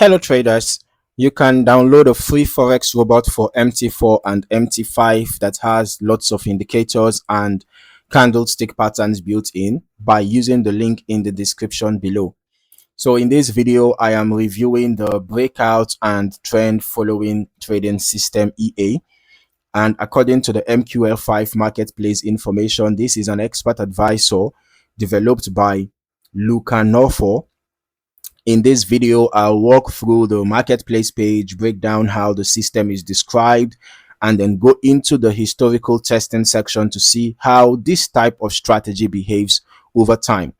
Hello traders, you can download a free Forex robot for MT4 and MT5 that has lots of indicators and candlestick patterns built in by using the link in the description below. So in this video, I am reviewing the breakout and trend following trading system EA. And according to the MQL5 Marketplace information, this is an expert advisor developed by Luca Norfolk. In this video, I'll walk through the marketplace page, break down how the system is described, and then go into the historical testing section to see how this type of strategy behaves over time.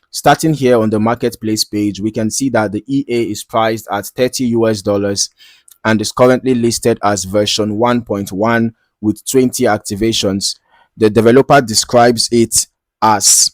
Starting here on the marketplace page, we can see that the EA is priced at $30 and is currently listed as version 1.1 with 20 activations. The developer describes it as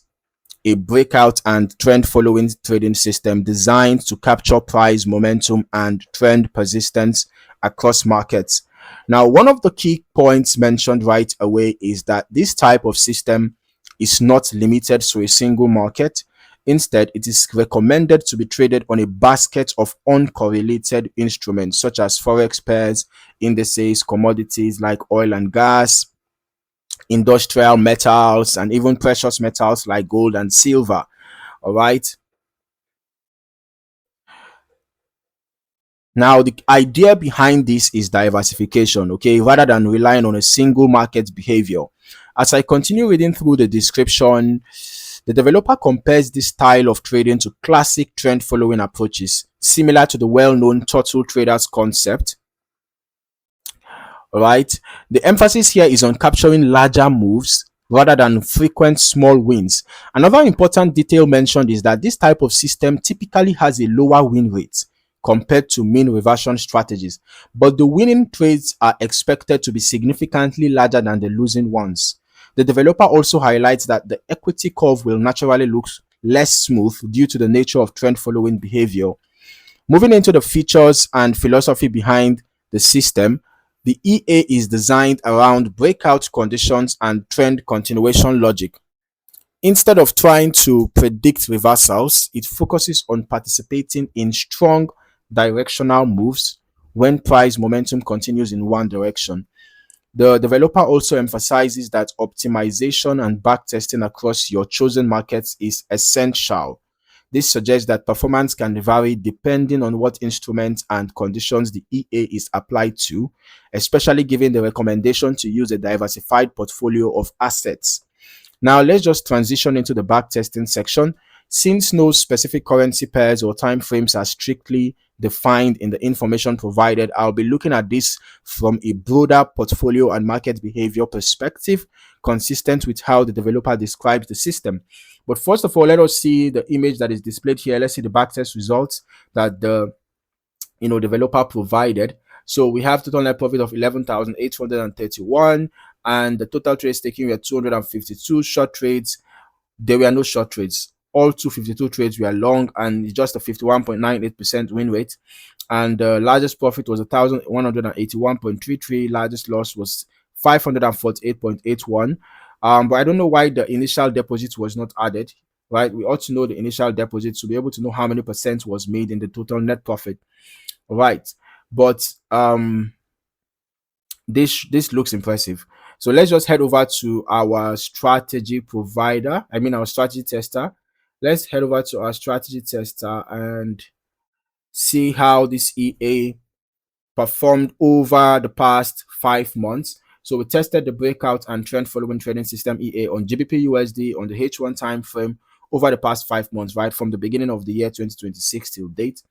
a breakout and trend following trading system designed to capture price momentum and trend persistence across markets. Now, one of the key points mentioned right away is that this type of system is not limited to a single market. Instead, it is recommended to be traded on a basket of uncorrelated instruments such as Forex pairs, indices, commodities like oil and gas, industrial metals, and even precious metals like gold and silver. All right. Now, the idea behind this is diversification, okay, rather than relying on a single market behavior. As I continue reading through the description, the developer compares this style of trading to classic trend following approaches, similar to the well-known turtle traders concept. All right. The emphasis here is on capturing larger moves rather than frequent small wins. Another important detail mentioned is that this type of system typically has a lower win rate compared to mean reversion strategies, but the winning trades are expected to be significantly larger than the losing ones. The developer also highlights that the equity curve will naturally look less smooth due to the nature of trend following behavior. Moving into the features and philosophy behind the system, the EA is designed around breakout conditions and trend continuation logic. Instead of trying to predict reversals, it focuses on participating in strong directional moves when price momentum continues in one direction. The developer also emphasizes that optimization and backtesting across your chosen markets is essential. This suggests that performance can vary depending on what instruments and conditions the EA is applied to, especially given the recommendation to use a diversified portfolio of assets. Now, let's just transition into the backtesting section. Since no specific currency pairs or time frames are strictly defined in the information provided, I'll be looking at this from a broader portfolio and market behavior perspective, consistent with how the developer describes the system. But first of all, let us see the image that is displayed here. Let's see the backtest results that the developer provided. So we have total net profit of 11,831, and the total trades taken were 252. Short trades, there were no short trades. All 252 trades were long, and just a 51.98% win rate. And the largest profit was 1,181.33. Largest loss was 548.81. But I don't know why the initial deposit was not added, right? We ought to know the initial deposit to be able to know how many percent was made in the total net profit, right? But this looks impressive. So let's just head over to our strategy provider. I mean, our strategy tester. Let's head over to our strategy tester and see how this EA performed over the past 5 months. So we tested the breakout and trend following trading system EA on GBP USD on the H1 time frame over the past 5 months, right from the beginning of the year 2026 till date.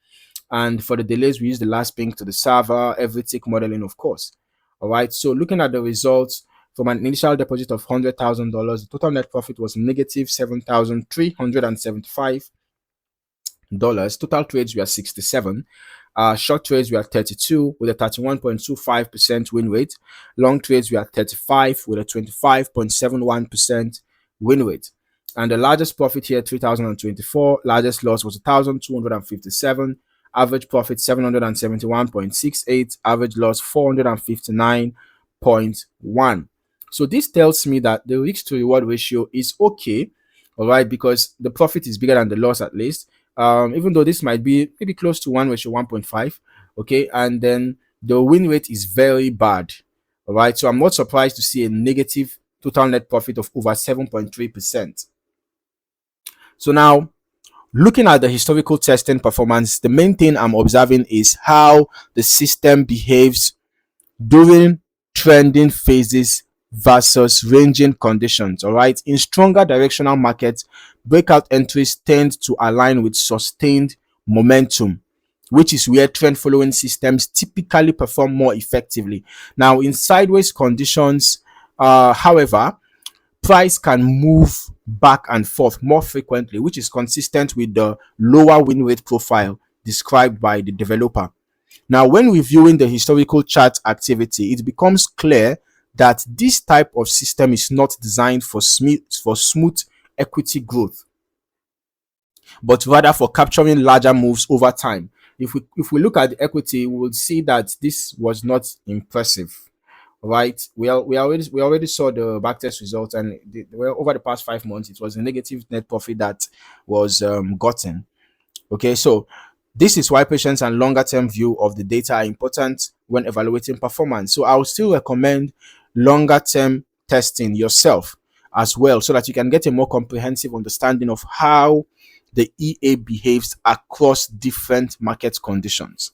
And for the delays, we use the last ping to the server, every tick modeling, of course. All right. So looking at the results from an initial deposit of $100,000, the total net profit was negative $7,375. Total trades were 67. Short trades were 32 with a 31.25% win rate. Long trades were 35 with a 25.71% win rate. And the largest profit here, 3,024. Largest loss was 1,257. Average profit 771.68. Average loss 459.1. So this tells me that the risk to reward ratio is okay, all right, because the profit is bigger than the loss at least. even though this might be maybe close to 1:1.5. Okay, and then the win rate is very bad. All right, so I'm not surprised to see a negative total net profit of over 7.3%. So now, looking at the historical testing performance, the main thing I'm observing is how the system behaves during trending phases versus ranging conditions. All right, in stronger directional markets, breakout entries tend to align with sustained momentum, which is where trend following systems typically perform more effectively. Now, in sideways conditions, however, price can move back and forth more frequently, which is consistent with the lower win rate profile described by the developer. Now, when reviewing the historical chart activity, it becomes clear that this type of system is not designed for smooth equity growth, but rather for capturing larger moves over time. If we look at the equity, we will see that this was not impressive. Right, we already saw the backtest results, and over the past 5 months, it was a negative net profit that was gotten. Okay, so this is why patience and longer term view of the data are important when evaluating performance. So I would still recommend longer term testing yourself as well, so that you can get a more comprehensive understanding of how the EA behaves across different market conditions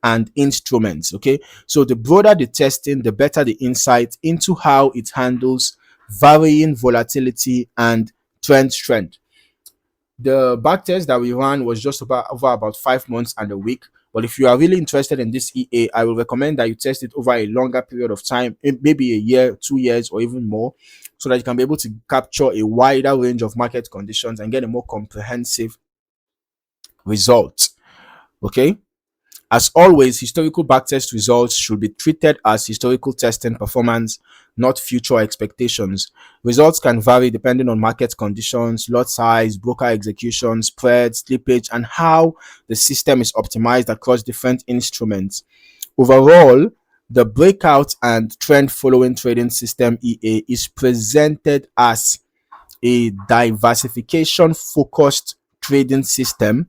and instruments. Okay, so the broader the testing, the better the insight into how it handles varying volatility and trend strength. The back test that we ran was just over about 5 months and a week. But if you are really interested in this EA, I will recommend that you test it over a longer period of time, maybe a year, 2 years, or even more, so that you can be able to capture a wider range of market conditions and get a more comprehensive result. Okay. As always, historical backtest results should be treated as historical testing performance, not future expectations. Results can vary depending on market conditions, lot size, broker execution, spread, slippage, and how the system is optimized across different instruments. Overall, the breakout and trend following trading system EA is presented as a diversification focused trading system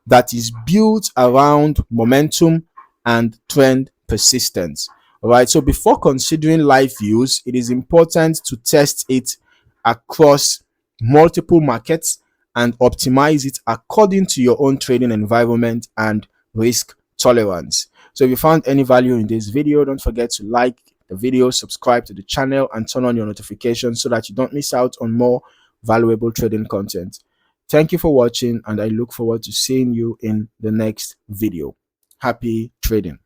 that is built around momentum and trend persistence. All right, so before considering live views, it is important to test it across multiple markets and optimize it according to your own trading environment and risk tolerance. So if you found any value in this video, don't forget to like the video, subscribe to the channel, and turn on your notifications so that you don't miss out on more valuable trading content. Thank you for watching, and I look forward to seeing you in the next video. Happy trading.